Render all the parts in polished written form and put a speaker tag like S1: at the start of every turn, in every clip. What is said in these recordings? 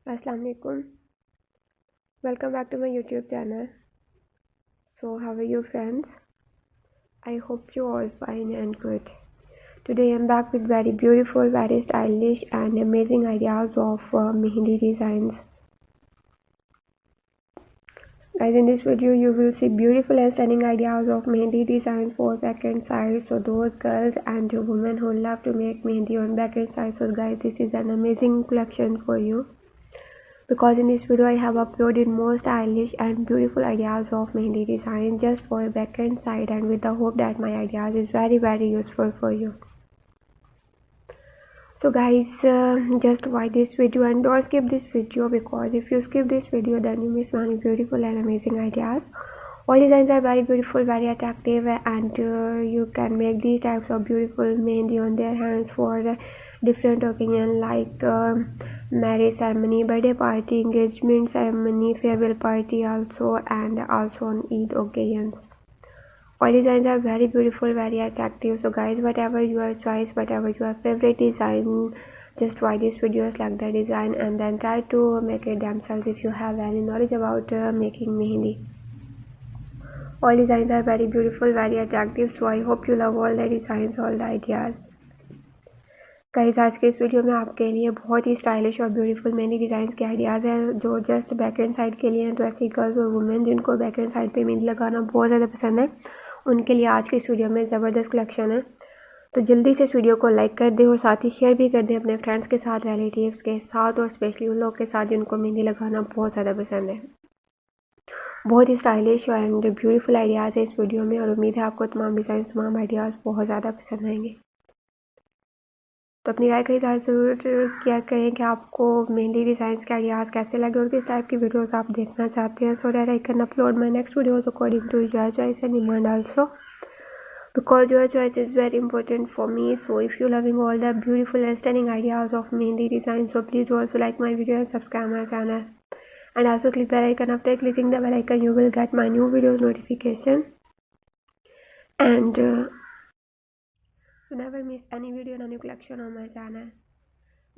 S1: Assalamu alaikum. Welcome back to my YouTube channel. So how are you friends? I hope you all fine and good. Today I'm back with very beautiful, very stylish and amazing ideas of Mehndi designs. Guys, in this video you will see beautiful and stunning ideas of Mehndi designs for back and side. So those girls and women who love to make Mehndi on back and side, so guys, this is an amazing collection for you. Because in this video I have uploaded more stylish and beautiful ideas of Mehndi design just for back and side, and with the hope that my ideas is very useful for you. So guys, just watch this video and don't skip this video, because if you skip this video then you miss many beautiful and amazing ideas. All designs are very beautiful, very attractive, and you can make these types of beautiful Mehndi on their hands for different occasions like marriage ceremony, birthday party, engagement ceremony, farewell party also, and also on Eid occasions. All designs are very beautiful, very attractive. So guys, whatever your choice, whatever your favorite design, just watch this video, select the design and then try to make it themselves if you have any knowledge about making Mehndi. All designs are very beautiful, very attractive, so I hope you love all the designs, all the ideas. Guys, आज के इस video में आपके लिए बहुत ही stylish और beautiful mehndi designs के ideas हैं जो जस्ट बैक एंड साइड के लिए हैं। तो ऐसी गर्ल्स और वुमेन जिनको बैक एंड साइड पे मेहंदी लगाना बहुत ज़्यादा पसंद है, उनके लिए आज के इस वीडियो में ज़बरदस्त कलेक्शन है। तो जल्दी से इस वीडियो को लाइक कर दें और साथ ही शेयर भी कर दें अपने फ्रेंड्स के साथ, रिलेटिव्स के साथ, और स्पेशली उन लोग के साथ जिनको मेहंदी लगाना बहुत ज़्यादा पसंद है। बहुत ही स्टाइलिश एंड ब्यूटीफुल आइडियाज़ है इस वीडियो में, और उम्मीद है आपको तमाम डिज़ाइन, तमाम आइडियाज़ बहुत ज़्यादा पसंद आएंगे। तो अपनी राय का इज़हार ज़रूर किया करें कि आपको मेहंदी डिज़ाइंस के आइडियाज़ कैसे लगे और किस टाइप की वीडियोस आप देखना चाहते हैं। So that I can upload my next videos according to your choice and demand also, because your choice is very important for me. So if you're loving all the beautiful and stunning ideas of Mehndi design, so please also like my video and subscribe my channel, and also click bell icon. After clicking the bell icon you will get my new videos notification, and you never miss any video and any collection on my channel.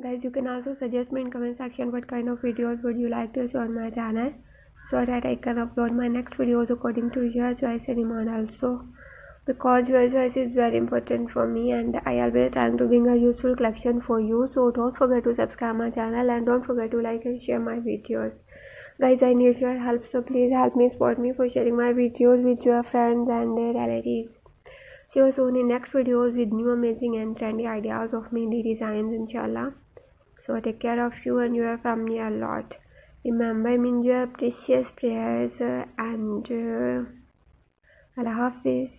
S1: Guys, you can also suggest me in comment section what kind of videos would you like to see on my channel, so that I can upload my next videos according to your choice and demand also, because your choice is very important for me and I always trying to bring a useful collection for you. So don't forget to subscribe my channel and don't forget to like and share my videos. Guys, I need your help, so please help me, support me for sharing my videos with your friends and their relatives. See you soon in next videos with new amazing and trendy ideas of Mehndi designs, inshallah. So take care of you and your family a lot. Remember me in your precious prayers, and Allah Hafiz.